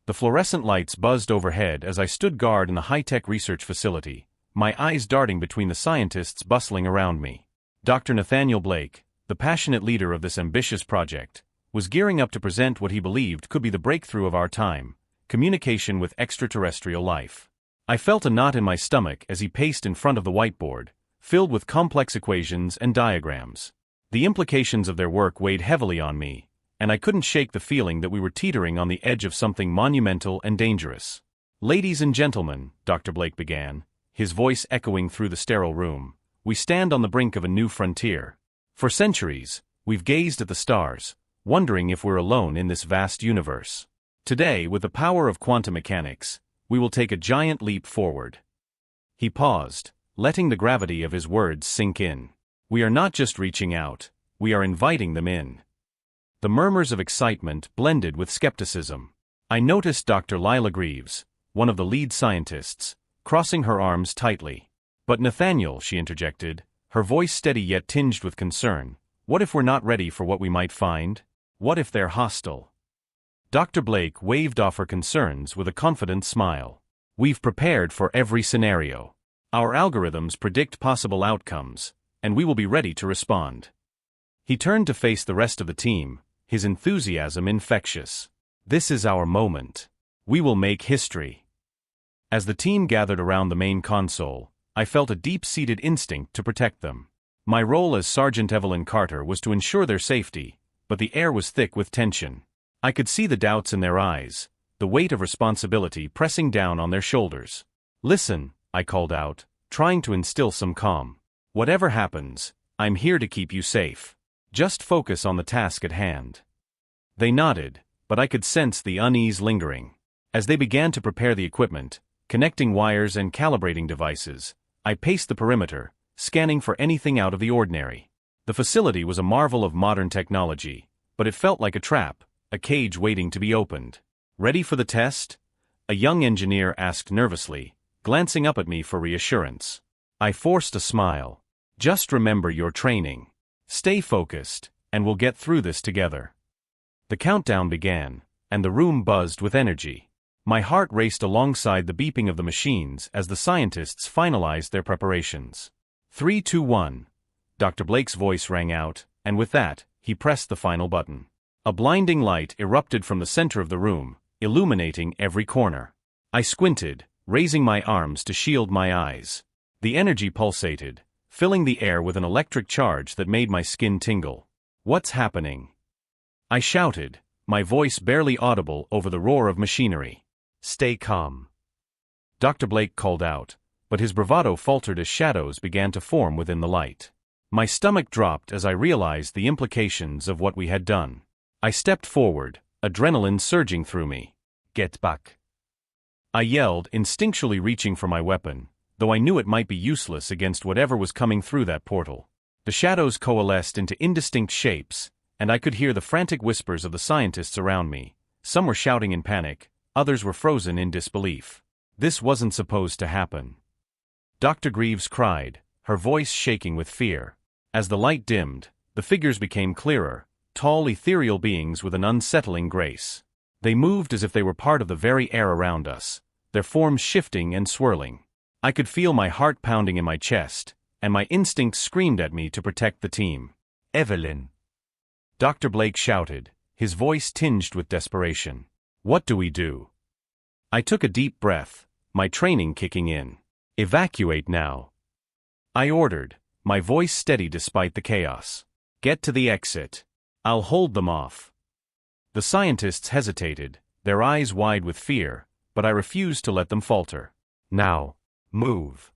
The fluorescent lights buzzed overhead as I stood guard in the high-tech research facility, my eyes darting between the scientists bustling around me. Dr. Nathaniel Blake, the passionate leader of this ambitious project, was gearing up to present what he believed could be the breakthrough of our time: communication with extraterrestrial life. I felt a knot in my stomach as he paced in front of the whiteboard, filled with complex equations and diagrams. The implications of their work weighed heavily on me, and I couldn't shake the feeling that we were teetering on the edge of something monumental and dangerous. "Ladies and gentlemen," Dr. Blake began, his voice echoing through the sterile room, "we stand on the brink of a new frontier. For centuries, we've gazed at the stars, wondering if we're alone in this vast universe. Today, with the power of quantum mechanics, we will take a giant leap forward." He paused, letting the gravity of his words sink in. "We are not just reaching out, we are inviting them in." The murmurs of excitement blended with skepticism. I noticed Dr. Lila Greaves, one of the lead scientists, crossing her arms tightly. "But Nathaniel," she interjected, her voice steady yet tinged with concern, "what if we're not ready for what we might find? What if they're hostile?" Dr. Blake waved off her concerns with a confident smile. "We've prepared for every scenario. Our algorithms predict possible outcomes, and we will be ready to respond." He turned to face the rest of the team, his enthusiasm infectious. "This is our moment. We will make history." As the team gathered around the main console, I felt a deep-seated instinct to protect them. My role as Sergeant Evelyn Carter was to ensure their safety, but the air was thick with tension. I could see the doubts in their eyes, the weight of responsibility pressing down on their shoulders. "Listen," I called out, trying to instill some calm. "Whatever happens, I'm here to keep you safe. Just focus on the task at hand." They nodded, but I could sense the unease lingering. As they began to prepare the equipment, connecting wires and calibrating devices, I paced the perimeter, scanning for anything out of the ordinary. The facility was a marvel of modern technology, but it felt like a trap, a cage waiting to be opened. "Ready for the test?" a young engineer asked nervously, glancing up at me for reassurance. I forced a smile. "Just remember your training. Stay focused, and we'll get through this together." The countdown began, and the room buzzed with energy. My heart raced alongside the beeping of the machines as the scientists finalized their preparations. 3, 2, 1. Dr. Blake's voice rang out, and with that, he pressed the final button. A blinding light erupted from the center of the room, illuminating every corner. I squinted, raising my arms to shield my eyes. The energy pulsated, filling the air with an electric charge that made my skin tingle. "What's happening?" I shouted, my voice barely audible over the roar of machinery. "Stay calm," Dr. Blake called out, but his bravado faltered as shadows began to form within the light. My stomach dropped as I realized the implications of what we had done. I stepped forward, adrenaline surging through me. "Get back," I yelled, instinctually reaching for my weapon, though I knew it might be useless against whatever was coming through that portal. The shadows coalesced into indistinct shapes, and I could hear the frantic whispers of the scientists around me. Some were shouting in panic, others were frozen in disbelief. This wasn't supposed to happen. Dr. Greaves cried, her voice shaking with fear. As the light dimmed, the figures became clearer, tall ethereal beings with an unsettling grace. They moved as if they were part of the very air around us, their forms shifting and swirling. I could feel my heart pounding in my chest, and my instincts screamed at me to protect the team. "Evelyn!" Dr. Blake shouted, his voice tinged with desperation. "What do we do?" I took a deep breath, my training kicking in. "Evacuate now," I ordered, my voice steady despite the chaos. "Get to the exit. I'll hold them off." The scientists hesitated, their eyes wide with fear, but I refused to let them falter. "Now, move,"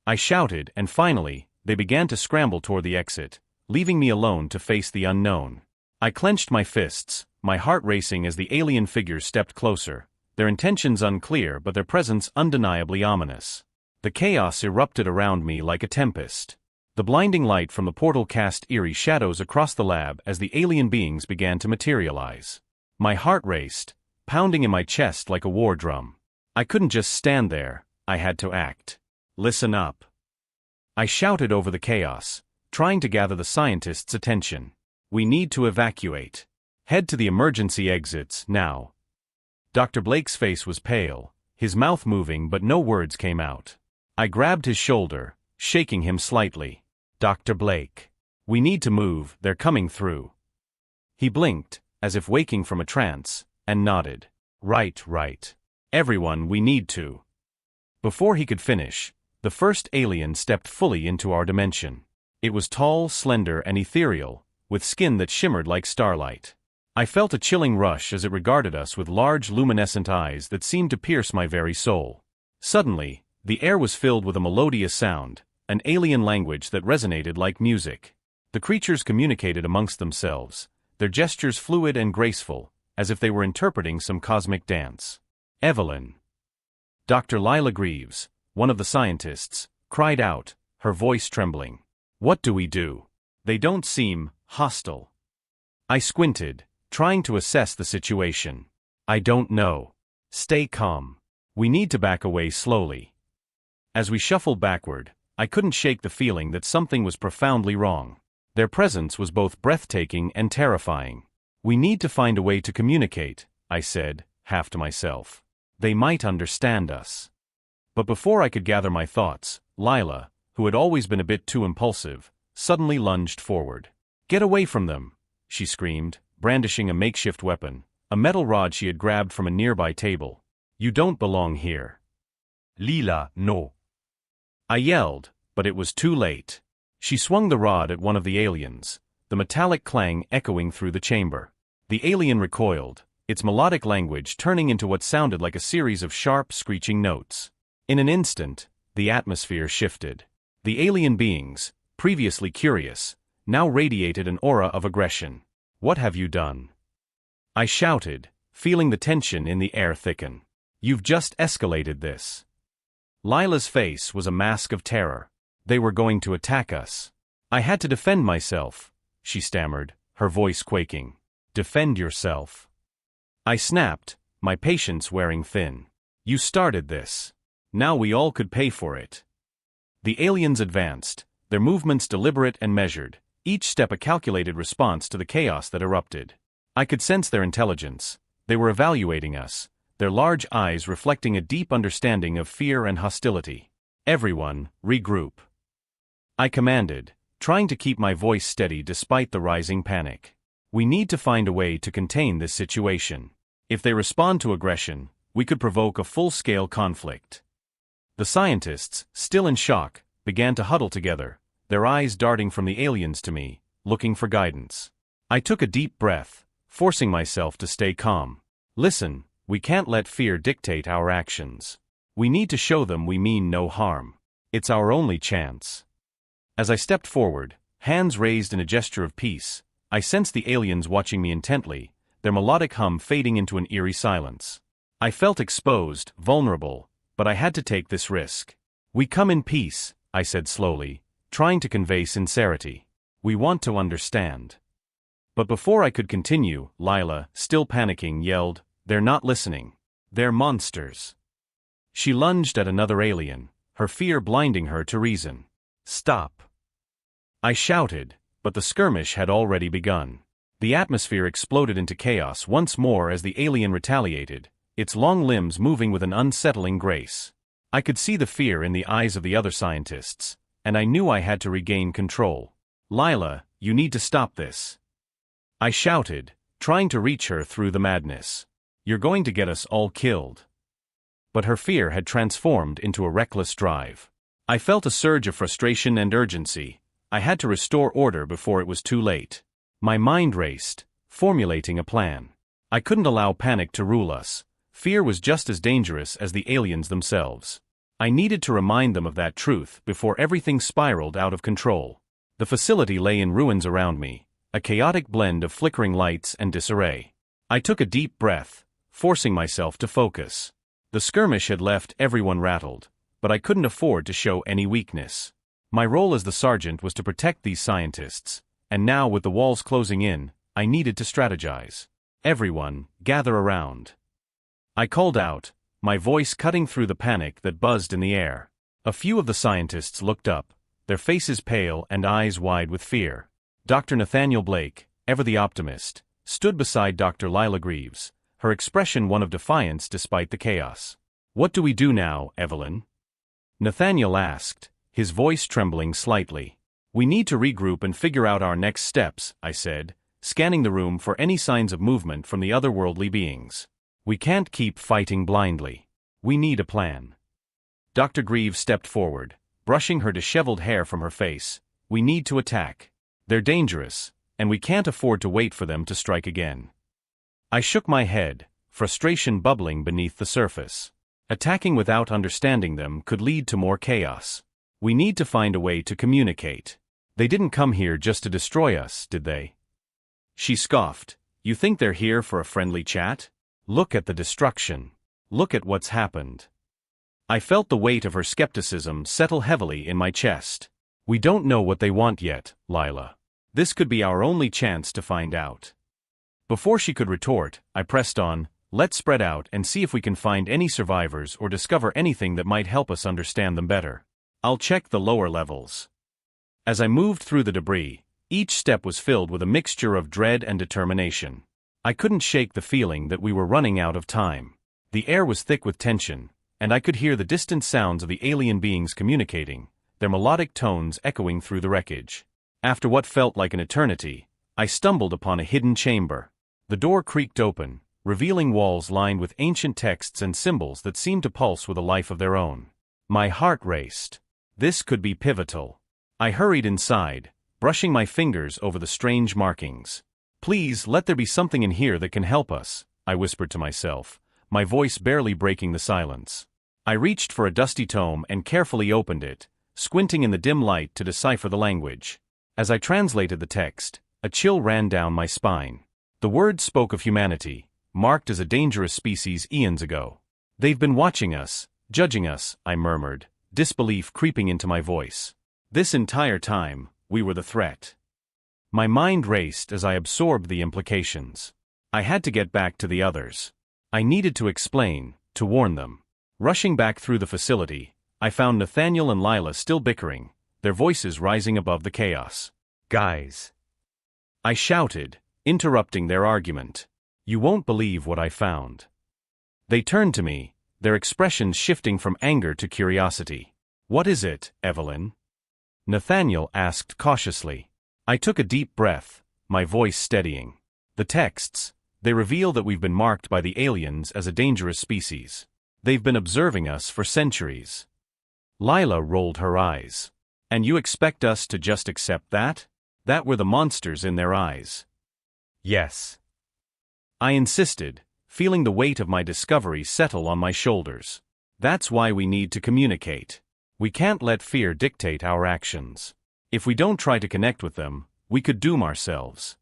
I shouted, and finally, they began to scramble toward the exit, leaving me alone to face the unknown. I clenched my fists, my heart racing as the alien figures stepped closer, their intentions unclear but their presence undeniably ominous. The chaos erupted around me like a tempest. The blinding light from the portal cast eerie shadows across the lab as the alien beings began to materialize. My heart raced, pounding in my chest like a war drum. I couldn't just stand there, I had to act. "Listen up," I shouted over the chaos, trying to gather the scientists' attention. "We need to evacuate. Head to the emergency exits, now." Dr. Blake's face was pale, his mouth moving but no words came out. I grabbed his shoulder, shaking him slightly. "Dr. Blake. We need to move, they're coming through." He blinked, as if waking from a trance, and nodded. Right. Everyone, we need to." Before he could finish, the first alien stepped fully into our dimension. It was tall, slender, and ethereal, with skin that shimmered like starlight. I felt a chilling rush as it regarded us with large luminescent eyes that seemed to pierce my very soul. Suddenly, the air was filled with a melodious sound, an alien language that resonated like music. The creatures communicated amongst themselves, their gestures fluid and graceful, as if they were interpreting some cosmic dance. "Evelyn." Dr. Lila Greaves, one of the scientists, cried out, her voice trembling. "What do we do? They don't seem hostile." I squinted, trying to assess the situation. "I don't know. Stay calm. We need to back away slowly." As we shuffled backward, I couldn't shake the feeling that something was profoundly wrong. Their presence was both breathtaking and terrifying. "We need to find a way to communicate," I said, half to myself. "They might understand us." But before I could gather my thoughts, Lila, who had always been a bit too impulsive, suddenly lunged forward. "Get away from them!" she screamed, brandishing a makeshift weapon, a metal rod she had grabbed from a nearby table. "You don't belong here." "Lila, no!" I yelled, but it was too late. She swung the rod at one of the aliens, the metallic clang echoing through the chamber. The alien recoiled, its melodic language turning into what sounded like a series of sharp, screeching notes. In an instant, the atmosphere shifted. The alien beings, previously curious, now radiated an aura of aggression. "What have you done?" I shouted, feeling the tension in the air thicken. "You've just escalated this." Lila's face was a mask of terror. They were going to attack us. "I had to defend myself," she stammered, her voice quaking. "Defend yourself?" I snapped, my patience wearing thin. "You started this. Now we all could pay for it." The aliens advanced, their movements deliberate and measured, each step a calculated response to the chaos that erupted. I could sense their intelligence. They were evaluating us, their large eyes reflecting a deep understanding of fear and hostility. "Everyone, regroup," I commanded, trying to keep my voice steady despite the rising panic. "We need to find a way to contain this situation. If they respond to aggression, we could provoke a full-scale conflict." The scientists, still in shock, began to huddle together, their eyes darting from the aliens to me, looking for guidance. I took a deep breath, forcing myself to stay calm. "Listen, we can't let fear dictate our actions. We need to show them we mean no harm. It's our only chance." As I stepped forward, hands raised in a gesture of peace, I sensed the aliens watching me intently, their melodic hum fading into an eerie silence. I felt exposed, vulnerable, but I had to take this risk. "We come in peace," I said slowly, trying to convey sincerity. "We want to understand." But before I could continue, Lila, still panicking, yelled, "They're not listening. They're monsters." She lunged at another alien, her fear blinding her to reason. "Stop!" I shouted, but the skirmish had already begun. The atmosphere exploded into chaos once more as the alien retaliated, its long limbs moving with an unsettling grace. I could see the fear in the eyes of the other scientists, and I knew I had to regain control. "Lila, you need to stop this," I shouted, trying to reach her through the madness. "You're going to get us all killed." But her fear had transformed into a reckless drive. I felt a surge of frustration and urgency. I had to restore order before it was too late. My mind raced, formulating a plan. I couldn't allow panic to rule us. Fear was just as dangerous as the aliens themselves. I needed to remind them of that truth before everything spiraled out of control. The facility lay in ruins around me, a chaotic blend of flickering lights and disarray. I took a deep breath, forcing myself to focus. The skirmish had left everyone rattled, but I couldn't afford to show any weakness. My role as the sergeant was to protect these scientists, and now with the walls closing in, I needed to strategize. "Everyone, gather around," I called out, my voice cutting through the panic that buzzed in the air. A few of the scientists looked up, their faces pale and eyes wide with fear. Dr. Nathaniel Blake, ever the optimist, stood beside Dr. Lila Greaves, her expression one of defiance despite the chaos. "What do we do now, Evelyn?" Nathaniel asked, his voice trembling slightly. "We need to regroup and figure out our next steps," I said, scanning the room for any signs of movement from the otherworldly beings. "We can't keep fighting blindly. We need a plan." Dr. Greaves stepped forward, brushing her disheveled hair from her face. "We need to attack. They're dangerous, and we can't afford to wait for them to strike again." I shook my head, frustration bubbling beneath the surface. Attacking without understanding them could lead to more chaos. We need to find a way to communicate. They didn't come here just to destroy us, did they? She scoffed. "You think they're here for a friendly chat? Look at the destruction. Look at what's happened." I felt the weight of her skepticism settle heavily in my chest. "We don't know what they want yet, Lila. This could be our only chance to find out." Before she could retort, I pressed on, "Let's spread out and see if we can find any survivors or discover anything that might help us understand them better. I'll check the lower levels." As I moved through the debris, each step was filled with a mixture of dread and determination. I couldn't shake the feeling that we were running out of time. The air was thick with tension, and I could hear the distant sounds of the alien beings communicating, their melodic tones echoing through the wreckage. After what felt like an eternity, I stumbled upon a hidden chamber. The door creaked open, revealing walls lined with ancient texts and symbols that seemed to pulse with a life of their own. My heart raced. This could be pivotal. I hurried inside, brushing my fingers over the strange markings. "Please let there be something in here that can help us," I whispered to myself, my voice barely breaking the silence. I reached for a dusty tome and carefully opened it, squinting in the dim light to decipher the language. As I translated the text, a chill ran down my spine. The words spoke of humanity, marked as a dangerous species eons ago. "They've been watching us, judging us," I murmured, disbelief creeping into my voice. This entire time, we were the threat. My mind raced as I absorbed the implications. I had to get back to the others. I needed to explain, to warn them. Rushing back through the facility, I found Nathaniel and Lila still bickering, their voices rising above the chaos. "Guys!" I shouted, interrupting their argument. "You won't believe what I found." They turned to me, their expressions shifting from anger to curiosity. "What is it, Evelyn?" Nathaniel asked cautiously. I took a deep breath, my voice steadying. "The texts, they reveal that we've been marked by the aliens as a dangerous species. They've been observing us for centuries." Lila rolled her eyes. "And you expect us to just accept that?" That were the monsters in their eyes. "Yes." I insisted, feeling the weight of my discovery settle on my shoulders. "That's why we need to communicate. We can't let fear dictate our actions. If we don't try to connect with them, we could doom ourselves."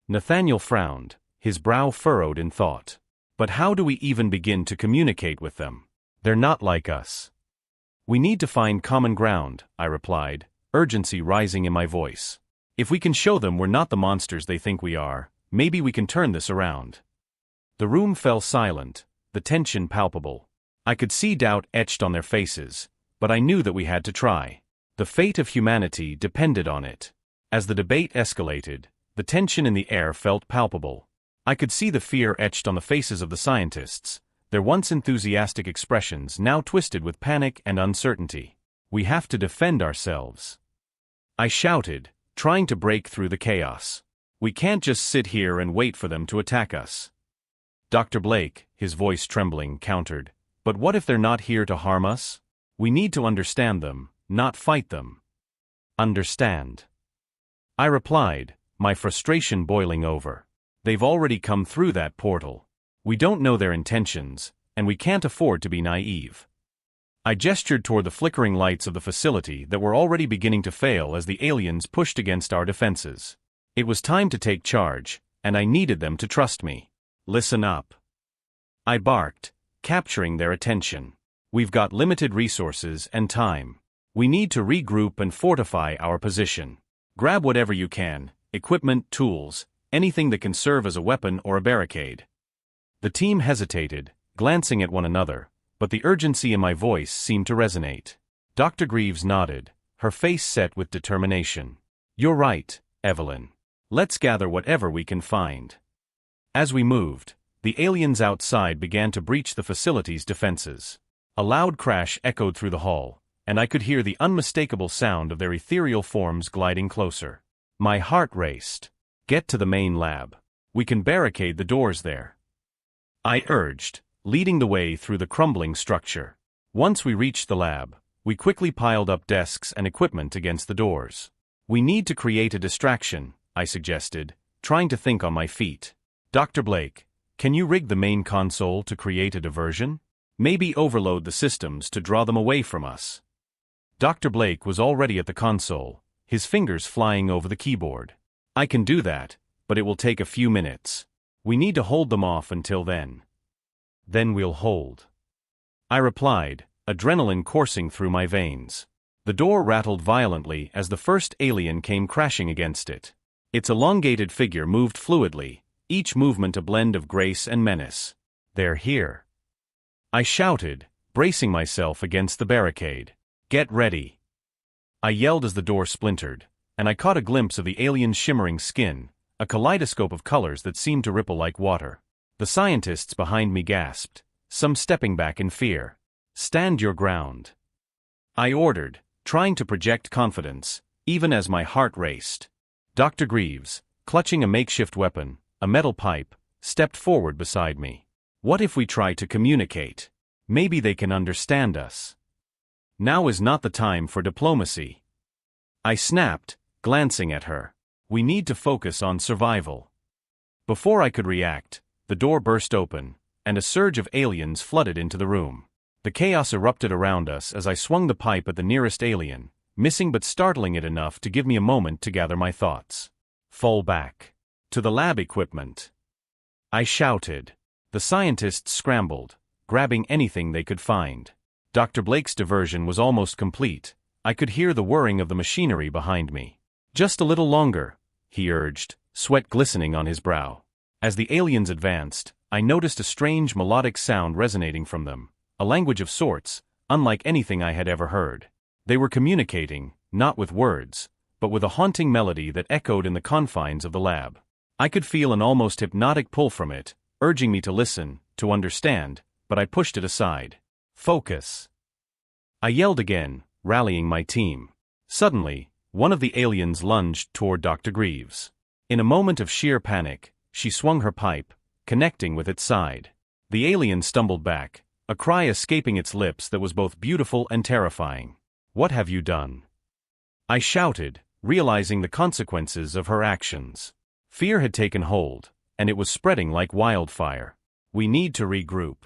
Nathaniel frowned, his brow furrowed in thought. "But how do we even begin to communicate with them? They're not like us." "We need to find common ground," I replied, urgency rising in my voice. "If we can show them we're not the monsters they think we are, maybe we can turn this around." The room fell silent, the tension palpable. I could see doubt etched on their faces, but I knew that we had to try. The fate of humanity depended on it. As the debate escalated, the tension in the air felt palpable. I could see the fear etched on the faces of the scientists, their once enthusiastic expressions now twisted with panic and uncertainty. "We have to defend ourselves," I shouted, trying to break through the chaos. "We can't just sit here and wait for them to attack us." Dr. Blake, his voice trembling, countered, "But what if they're not here to harm us? We need to understand them, not fight them." "Understand?" I replied, my frustration boiling over. "They've already come through that portal. We don't know their intentions, and we can't afford to be naive." I gestured toward the flickering lights of the facility that were already beginning to fail as the aliens pushed against our defenses. It was time to take charge, and I needed them to trust me. "Listen up," I barked, capturing their attention. "We've got limited resources and time. We need to regroup and fortify our position. Grab whatever you can, equipment, tools, anything that can serve as a weapon or a barricade." The team hesitated, glancing at one another, but the urgency in my voice seemed to resonate. Dr. Greaves nodded, her face set with determination. "You're right, Evelyn. Let's gather whatever we can find." As we moved, The aliens outside began to breach the facility's defenses. A loud crash echoed through the hall, and I could hear the unmistakable sound of their ethereal forms gliding closer. My heart raced. Get to the main lab. We can barricade the doors there, I urged, leading the way through the crumbling structure. Once we reached the lab, we quickly piled up desks and equipment against the doors. We need to create a distraction, I suggested, trying to think on my feet. Dr. Blake, can you rig the main console to create a diversion? Maybe overload the systems to draw them away from us. Dr. Blake was already at the console, his fingers flying over the keyboard. I can do that, but it will take a few minutes. We need to hold them off until then. Then we'll hold, I replied, adrenaline coursing through my veins. The door rattled violently as the first alien came crashing against it. Its elongated figure moved fluidly, each movement a blend of grace and menace. They're here, I shouted, bracing myself against the barricade. Get ready, I yelled as the door splintered, and I caught a glimpse of the alien's shimmering skin, a kaleidoscope of colors that seemed to ripple like water. The scientists behind me gasped, some stepping back in fear. Stand your ground, I ordered, trying to project confidence, even as my heart raced. Dr. Greaves, clutching a makeshift weapon, a metal pipe, stepped forward beside me. What if we try to communicate? Maybe they can understand us. Now is not the time for diplomacy, I snapped, glancing at her. We need to focus on survival. Before I could react, the door burst open, and a surge of aliens flooded into the room. The chaos erupted around us as I swung the pipe at the nearest alien, missing but startling it enough to give me a moment to gather my thoughts. Fall back. To the lab equipment, I shouted. The scientists scrambled, grabbing anything they could find. Dr. Blake's diversion was almost complete. I could hear the whirring of the machinery behind me. Just a little longer, he urged, sweat glistening on his brow. As the aliens advanced, I noticed a strange melodic sound resonating from them, a language of sorts, unlike anything I had ever heard. They were communicating, not with words, but with a haunting melody that echoed in the confines of the lab. I could feel an almost hypnotic pull from it, urging me to listen, to understand, but I pushed it aside. Focus, I yelled again, rallying my team. Suddenly, one of the aliens lunged toward Dr. Greaves. In a moment of sheer panic, she swung her pipe, connecting with its side. The alien stumbled back, a cry escaping its lips that was both beautiful and terrifying. What have you done? I shouted, realizing the consequences of her actions. Fear had taken hold, and it was spreading like wildfire. We need to regroup,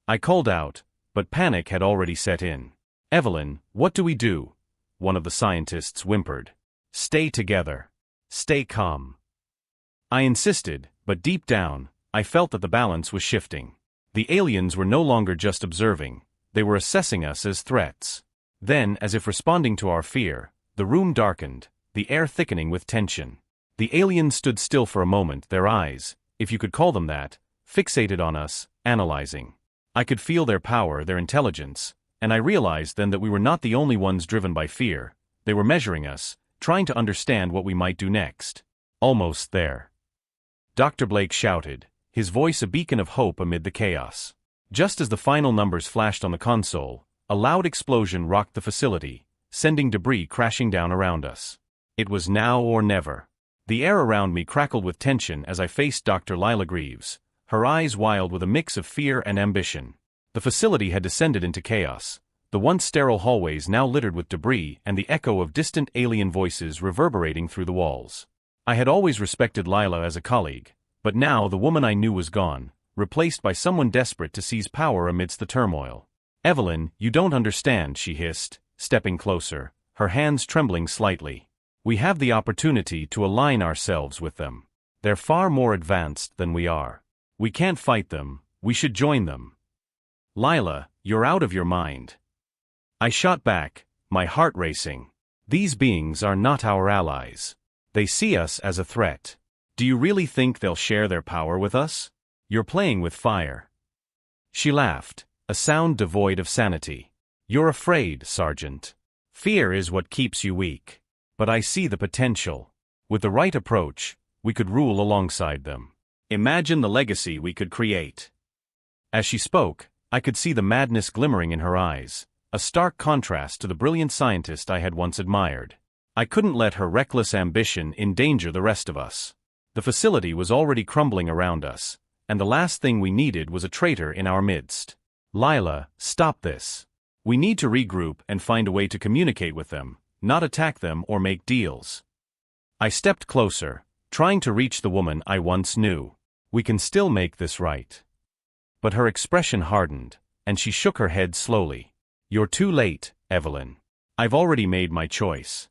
I called out, but panic had already set in. Evelyn, what do we do? One of the scientists whimpered. Stay together. Stay calm, I insisted, but deep down, I felt that the balance was shifting. The aliens were no longer just observing, they were assessing us as threats. Then, as if responding to our fear, the room darkened, the air thickening with tension. The aliens stood still for a moment, their eyes, if you could call them that, fixated on us, analyzing. I could feel their power, their intelligence, and I realized then that we were not the only ones driven by fear. They were measuring us, trying to understand what we might do next. Almost there, Dr. Blake shouted, his voice a beacon of hope amid the chaos. Just as the final numbers flashed on the console, a loud explosion rocked the facility, sending debris crashing down around us. It was now or never. The air around me crackled with tension as I faced Dr. Lila Greaves, her eyes wild with a mix of fear and ambition. The facility had descended into chaos, the once sterile hallways now littered with debris and the echo of distant alien voices reverberating through the walls. I had always respected Lila as a colleague, but now the woman I knew was gone, replaced by someone desperate to seize power amidst the turmoil. Evelyn, you don't understand, she hissed, stepping closer, her hands trembling slightly. We have the opportunity to align ourselves with them. They're far more advanced than we are. We can't fight them, we should join them. Lila, you're out of your mind, I shot back, my heart racing. These beings are not our allies. They see us as a threat. Do you really think they'll share their power with us? You're playing with fire. She laughed, a sound devoid of sanity. You're afraid, Sergeant. Fear is what keeps you weak. But I see the potential. With the right approach, we could rule alongside them. Imagine the legacy we could create. As she spoke, I could see the madness glimmering in her eyes, a stark contrast to the brilliant scientist I had once admired. I couldn't let her reckless ambition endanger the rest of us. The facility was already crumbling around us, and the last thing we needed was a traitor in our midst. Lila, stop this. We need to regroup and find a way to communicate with them, not attack them or make deals. I stepped closer, trying to reach the woman I once knew. We can still make this right. But her expression hardened, and she shook her head slowly. You're too late, Evelyn. I've already made my choice.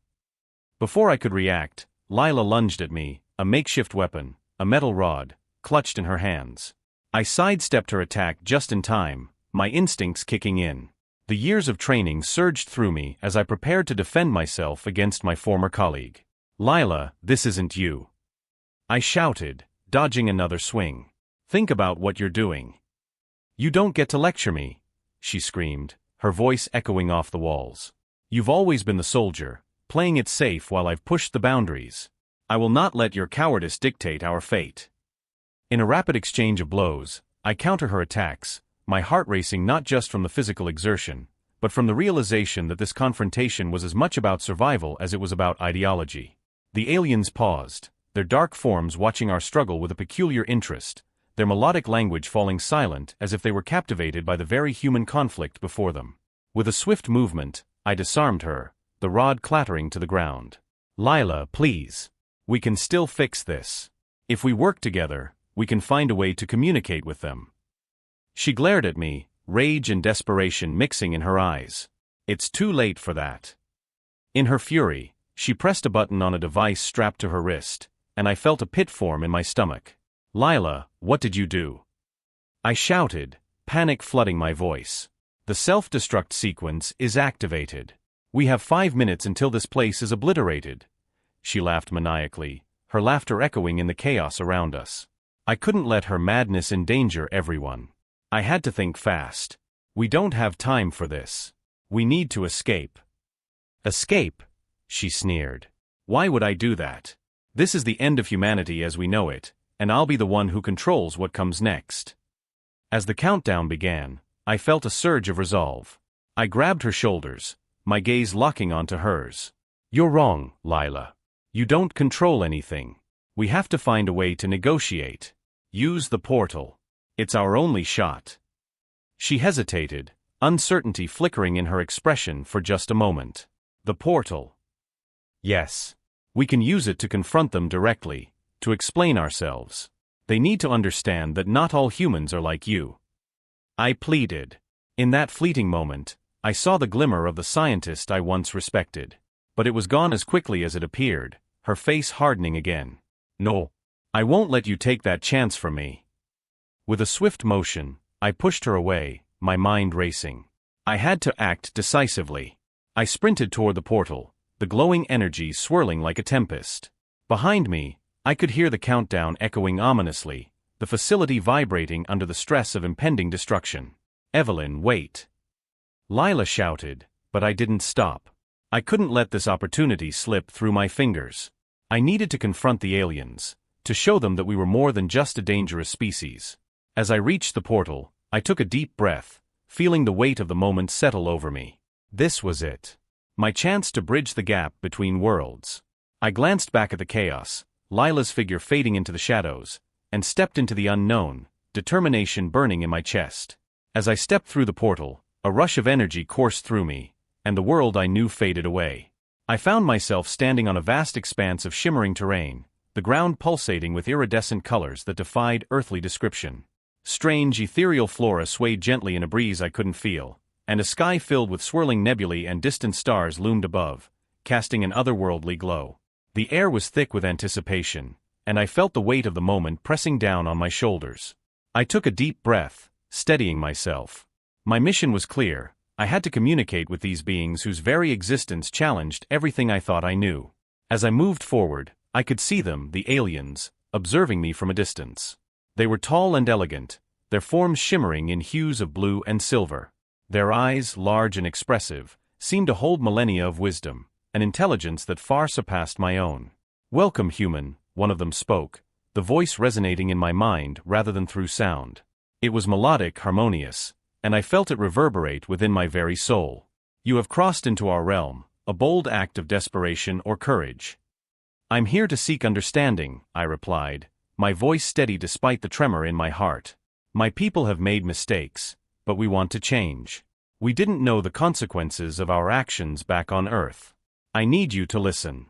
Before I could react, Lila lunged at me, a makeshift weapon, a metal rod, clutched in her hands. I sidestepped her attack just in time, my instincts kicking in. The years of training surged through me as I prepared to defend myself against my former colleague. Lila, this isn't you. I shouted, dodging another swing. Think about what you're doing. You don't get to lecture me, she screamed, her voice echoing off the walls. You've always been the soldier, playing it safe while I've pushed the boundaries. I will not let your cowardice dictate our fate. In a rapid exchange of blows, I counter her attacks, my heart racing not just from the physical exertion, but from the realization that this confrontation was as much about survival as it was about ideology. The aliens paused, their dark forms watching our struggle with a peculiar interest, their melodic language falling silent as if they were captivated by the very human conflict before them. With a swift movement, I disarmed her, the rod clattering to the ground. Lila, please. We can still fix this. If we work together, we can find a way to communicate with them. She glared at me, rage and desperation mixing in her eyes. It's too late for that. In her fury, she pressed a button on a device strapped to her wrist, and I felt a pit form in my stomach. Lila, what did you do? I shouted, panic flooding my voice. The self-destruct sequence is activated. We have 5 minutes until this place is obliterated. She laughed maniacally, her laughter echoing in the chaos around us. I couldn't let her madness endanger everyone. I had to think fast. We don't have time for this. We need to escape. Escape? She sneered. Why would I do that? This is the end of humanity as we know it, and I'll be the one who controls what comes next. As the countdown began, I felt a surge of resolve. I grabbed her shoulders, my gaze locking onto hers. You're wrong, Lila. You don't control anything. We have to find a way to negotiate. Use the portal. It's our only shot. She hesitated, uncertainty flickering in her expression for just a moment. The portal. Yes. We can use it to confront them directly, to explain ourselves. They need to understand that not all humans are like you. I pleaded. In that fleeting moment, I saw the glimmer of the scientist I once respected. But it was gone as quickly as it appeared, her face hardening again. No. I won't let you take that chance from me. With a swift motion, I pushed her away, my mind racing. I had to act decisively. I sprinted toward the portal, the glowing energy swirling like a tempest. Behind me, I could hear the countdown echoing ominously, the facility vibrating under the stress of impending destruction. Evelyn, wait. Lila shouted, but I didn't stop. I couldn't let this opportunity slip through my fingers. I needed to confront the aliens, to show them that we were more than just a dangerous species. As I reached the portal, I took a deep breath, feeling the weight of the moment settle over me. This was it. My chance to bridge the gap between worlds. I glanced back at the chaos, Lila's figure fading into the shadows, and stepped into the unknown, determination burning in my chest. As I stepped through the portal, a rush of energy coursed through me, and the world I knew faded away. I found myself standing on a vast expanse of shimmering terrain, the ground pulsating with iridescent colors that defied earthly description. Strange ethereal flora swayed gently in a breeze I couldn't feel, and a sky filled with swirling nebulae and distant stars loomed above, casting an otherworldly glow. The air was thick with anticipation, and I felt the weight of the moment pressing down on my shoulders. I took a deep breath, steadying myself. My mission was clear. I had to communicate with these beings whose very existence challenged everything I thought I knew. As I moved forward, I could see them, the aliens, observing me from a distance. They were tall and elegant, their forms shimmering in hues of blue and silver. Their eyes, large and expressive, seemed to hold millennia of wisdom, an intelligence that far surpassed my own. "Welcome, human," one of them spoke, the voice resonating in my mind rather than through sound. It was melodic, harmonious, and I felt it reverberate within my very soul. You have crossed into our realm, a bold act of desperation or courage. I'm here to seek understanding, I replied, my voice steady despite the tremor in my heart. My people have made mistakes, but we want to change. We didn't know the consequences of our actions back on Earth. I need you to listen.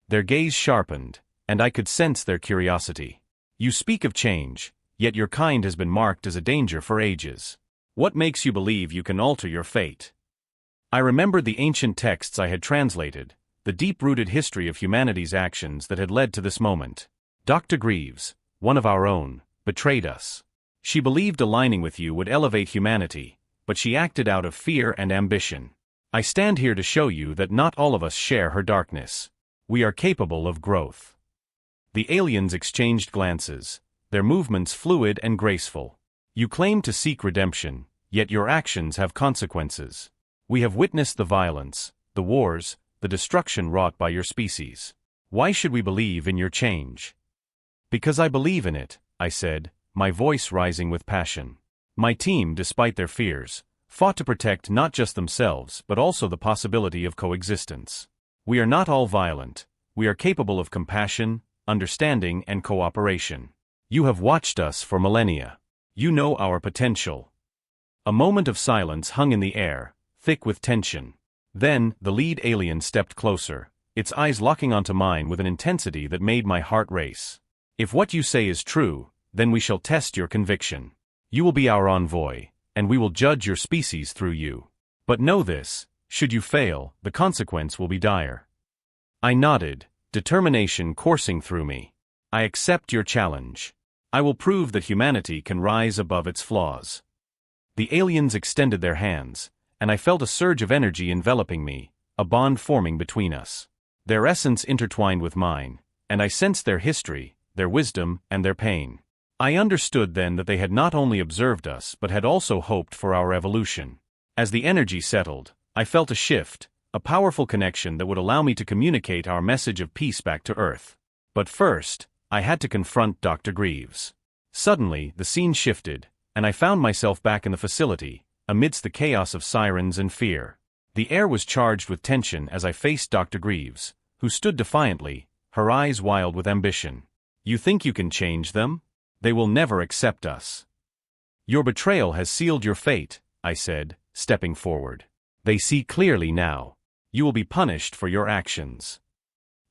Their gaze sharpened, and I could sense their curiosity. You speak of change, yet your kind has been marked as a danger for ages. What makes you believe you can alter your fate? I remembered the ancient texts I had translated, the deep-rooted history of humanity's actions that had led to this moment. Dr. Greaves, one of our own, betrayed us. She believed aligning with you would elevate humanity, but she acted out of fear and ambition. I stand here to show you that not all of us share her darkness. We are capable of growth. The aliens exchanged glances, their movements fluid and graceful. You claim to seek redemption, yet your actions have consequences. We have witnessed the violence, the wars, the destruction wrought by your species. Why should we believe in your change? Because I believe in it, I said, my voice rising with passion. My team, despite their fears, fought to protect not just themselves but also the possibility of coexistence. We are not all violent. We are capable of compassion, understanding, and cooperation. You have watched us for millennia. You know our potential. A moment of silence hung in the air, thick with tension. Then, the lead alien stepped closer, its eyes locking onto mine with an intensity that made my heart race. If what you say is true, then we shall test your conviction. You will be our envoy, and we will judge your species through you. But know this, should you fail, the consequence will be dire. I nodded, determination coursing through me. I accept your challenge. I will prove that humanity can rise above its flaws. The aliens extended their hands, and I felt a surge of energy enveloping me, a bond forming between us. Their essence intertwined with mine, and I sensed their history, their wisdom, and their pain. I understood then that they had not only observed us but had also hoped for our evolution. As the energy settled, I felt a shift, a powerful connection that would allow me to communicate our message of peace back to Earth. But first, I had to confront Dr. Greaves. Suddenly, the scene shifted, and I found myself back in the facility, amidst the chaos of sirens and fear. The air was charged with tension as I faced Dr. Greaves, who stood defiantly, her eyes wild with ambition. You think you can change them? They will never accept us. Your betrayal has sealed your fate, I said, stepping forward. They see clearly now. You will be punished for your actions.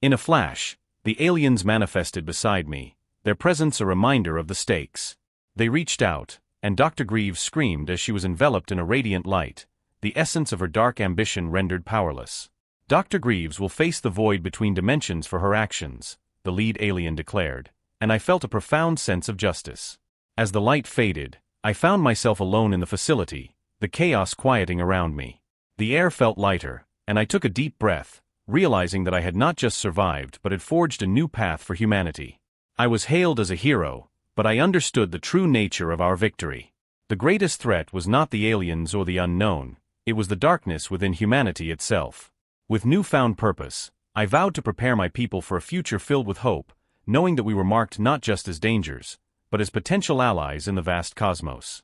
In a flash, the aliens manifested beside me, their presence a reminder of the stakes. They reached out, and Dr. Greaves screamed as she was enveloped in a radiant light, the essence of her dark ambition rendered powerless. Dr. Greaves will face the void between dimensions for her actions, the lead alien declared, and I felt a profound sense of justice. As the light faded, I found myself alone in the facility, the chaos quieting around me. The air felt lighter, and I took a deep breath, realizing that I had not just survived but had forged a new path for humanity. I was hailed as a hero, but I understood the true nature of our victory. The greatest threat was not the aliens or the unknown, it was the darkness within humanity itself. With newfound purpose, I vowed to prepare my people for a future filled with hope, knowing that we were marked not just as dangers, but as potential allies in the vast cosmos.